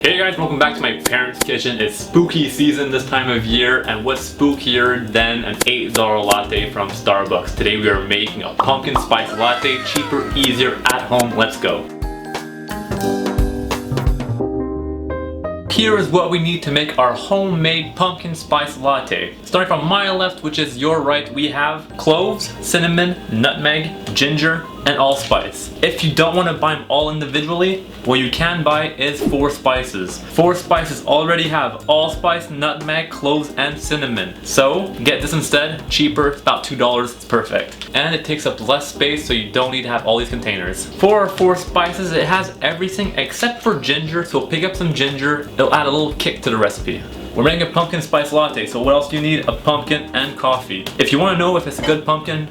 Hey guys, welcome back to my parents' kitchen. It's spooky season this time of year, and what's spookier than an $8 latte from Starbucks? Today we are making a pumpkin spice latte, cheaper, easier, at home. Let's go. Here is what we need to make our homemade pumpkin spice latte. Starting from my left, which is your right, we have cloves, cinnamon, nutmeg, ginger, and allspice. If you don't want to buy them all individually, what you can buy is 4 spices. 4 spices already have allspice, nutmeg, cloves, and cinnamon. So get this instead, cheaper, about $2, it's perfect. And it takes up less space, so you don't need to have all these containers. For our 4 spices, it has everything except for ginger, so pick up some ginger, it'll add a little kick to the recipe. We're making a pumpkin spice latte, so what else do you need? A pumpkin and coffee. If you want to know if it's a good pumpkin,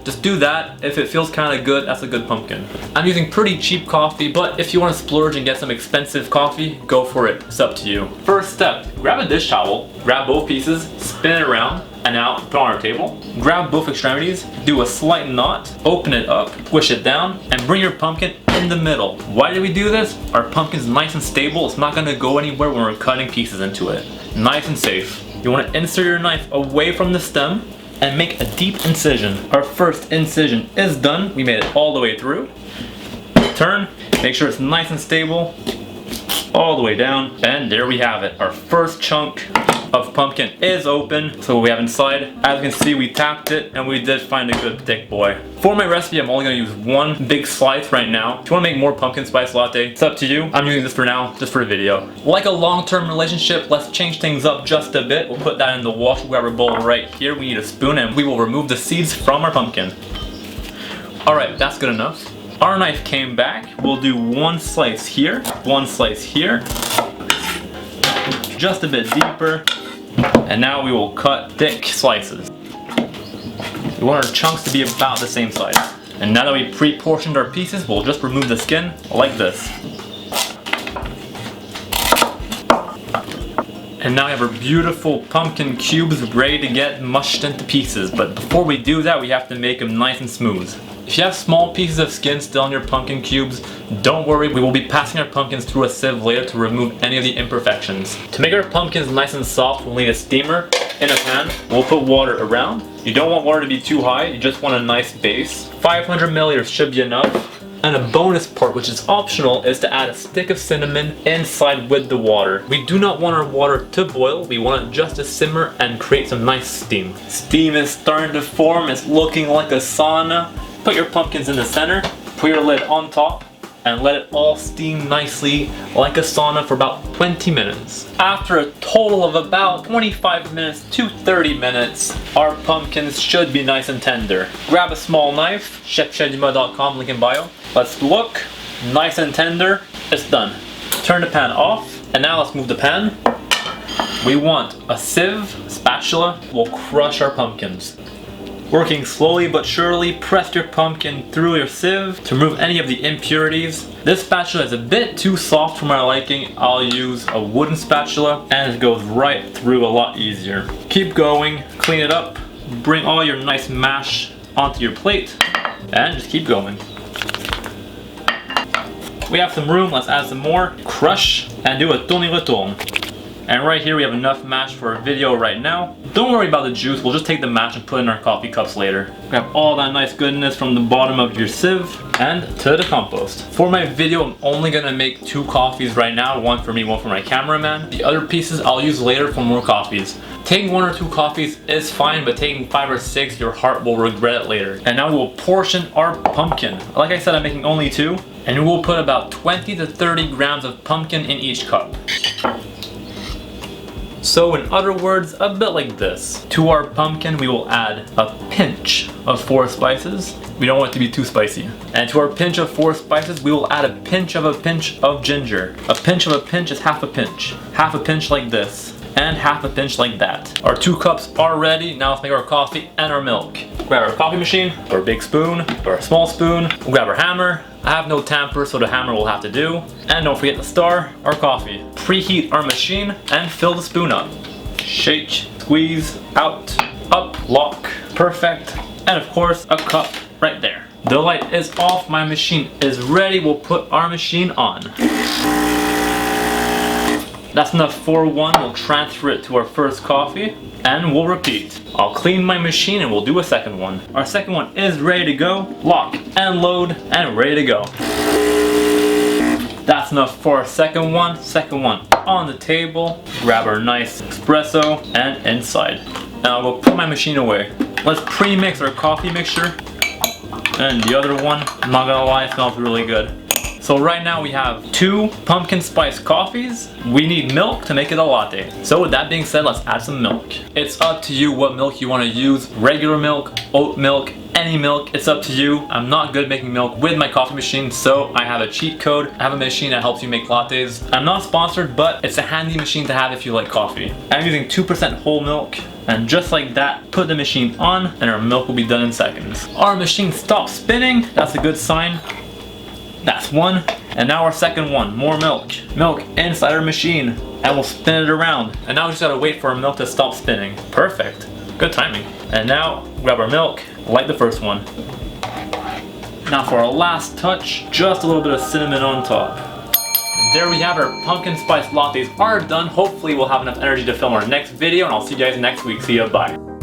just do that. If it feels kind of good, that's a good pumpkin. I'm using pretty cheap coffee, but if you want to splurge and get some expensive coffee, go for it. It's up to you. First step, grab a dish towel, grab both pieces, spin it around, and now put it on our table. Grab both extremities, do a slight knot, open it up, push it down, and bring your pumpkin in the middle. Why do we do this? Our pumpkin's nice and stable. It's not gonna go anywhere when we're cutting pieces into it. Nice and safe. You want to insert your knife away from the stem and make a deep incision. Our first incision is done. We made it all the way through. Turn, make sure it's nice and stable, all the way down, and there we have it. Our first chunk of pumpkin is open. So what we have inside, as you can see, we tapped it and we did find a good thick boy. For my recipe, I'm only gonna use 1 big slice right now. If you wanna make more pumpkin spice latte, it's up to you. I'm using this for now, just for the video. Like a long-term relationship, let's change things up just a bit. We'll put that in the wash grabber bowl right here. We need a spoon and we will remove the seeds from our pumpkin. All right, that's good enough. Our knife came back. We'll do 1 slice here, 1 slice here, just a bit deeper. And now we will cut thick slices. We want our chunks to be about the same size. And now that we pre-portioned our pieces, we'll just remove the skin like this. And now we have our beautiful pumpkin cubes ready to get mushed into pieces. But before we do that, we have to make them nice and smooth. If you have small pieces of skin still on your pumpkin cubes, don't worry, we will be passing our pumpkins through a sieve later to remove any of the imperfections. To make our pumpkins nice and soft, we'll need a steamer in a pan. We'll put water around. You don't want water to be too high, you just want a nice base. 500 milliliters should be enough. And a bonus part, which is optional, is to add a stick of cinnamon inside with the water. We do not want our water to boil, we want it just to simmer and create some nice steam. Steam is starting to form, it's looking like a sauna. Put your pumpkins in the center, put your lid on top, and let it all steam nicely like a sauna for about 20 minutes. After a total of about 25 minutes to 30 minutes, our pumpkins should be nice and tender. Grab a small knife, Jean-Pierre.com, link in bio. Let's look, nice and tender, it's done. Turn the pan off, and now let's move the pan. We want a sieve, spatula, will crush our pumpkins. Working slowly but surely, press your pumpkin through your sieve to remove any of the impurities. This spatula is a bit too soft for my liking. I'll use a wooden spatula and it goes right through a lot easier. Keep going, clean it up, bring all your nice mash onto your plate, and just keep going. We have some room, let's add some more. Crush and do a tourne-retourne. And right here we have enough mash for a video right now. Don't worry about the juice, we'll just take the mash and put it in our coffee cups later. Grab all that nice goodness from the bottom of your sieve and to the compost. For my video, I'm only gonna make 2 coffees right now, 1 for me, 1 for my cameraman. The other pieces I'll use later for more coffees. Taking 1 or 2 coffees is fine, but taking 5 or 6, your heart will regret it later. And now we will portion our pumpkin. Like I said, I'm making only 2, and we will put about 20 to 30 grams of pumpkin in each cup. So in other words, a bit like this. To our pumpkin, we will add a pinch of 4 spices. We don't want it to be too spicy. And to our pinch of 4 spices, we will add a pinch of ginger. A pinch of a pinch is half a pinch. Half a pinch like this, and half a pinch like that. Our 2 cups are ready. Now let's make our coffee and our milk. Grab our coffee machine, or a big spoon, or a small spoon. We'll grab our hammer. I have no tamper, so the hammer will have to do. And don't forget to stir our coffee. Preheat our machine and fill the spoon up. Shake, squeeze, out, up, lock. Perfect. And of course, a cup right there. The light is off, my machine is ready. We'll put our machine on. That's enough for one. We'll transfer it to our first coffee and we'll repeat. I'll clean my machine and we'll do a second one. Our second one is ready to go. Lock and load and ready to go. That's enough for our second one. Second one on the table. Grab our nice espresso and inside. Now I'll put my machine away. Let's pre-mix our coffee mixture. And the other one, I'm not gonna lie, it smells really good. So right now we have 2 pumpkin spice coffees. We need milk to make it a latte. So with that being said, let's add some milk. It's up to you what milk you want to use. Regular milk, oat milk, any milk, it's up to you. I'm not good making milk with my coffee machine, so I have a cheat code. I have a machine that helps you make lattes. I'm not sponsored, but it's a handy machine to have if you like coffee. I'm using 2% whole milk. And just like that, put the machine on and our milk will be done in seconds. Our machine stopped spinning. That's a good sign. That's one. And now our second one, more milk. Milk inside our machine and we'll spin it around. And now we just gotta wait for our milk to stop spinning. Perfect, good timing. And now grab our milk, light the first one. Now for our last touch, just a little bit of cinnamon on top. And there we have our pumpkin spice lattes are done. Hopefully we'll have enough energy to film our next video and I'll see you guys next week. See ya, bye.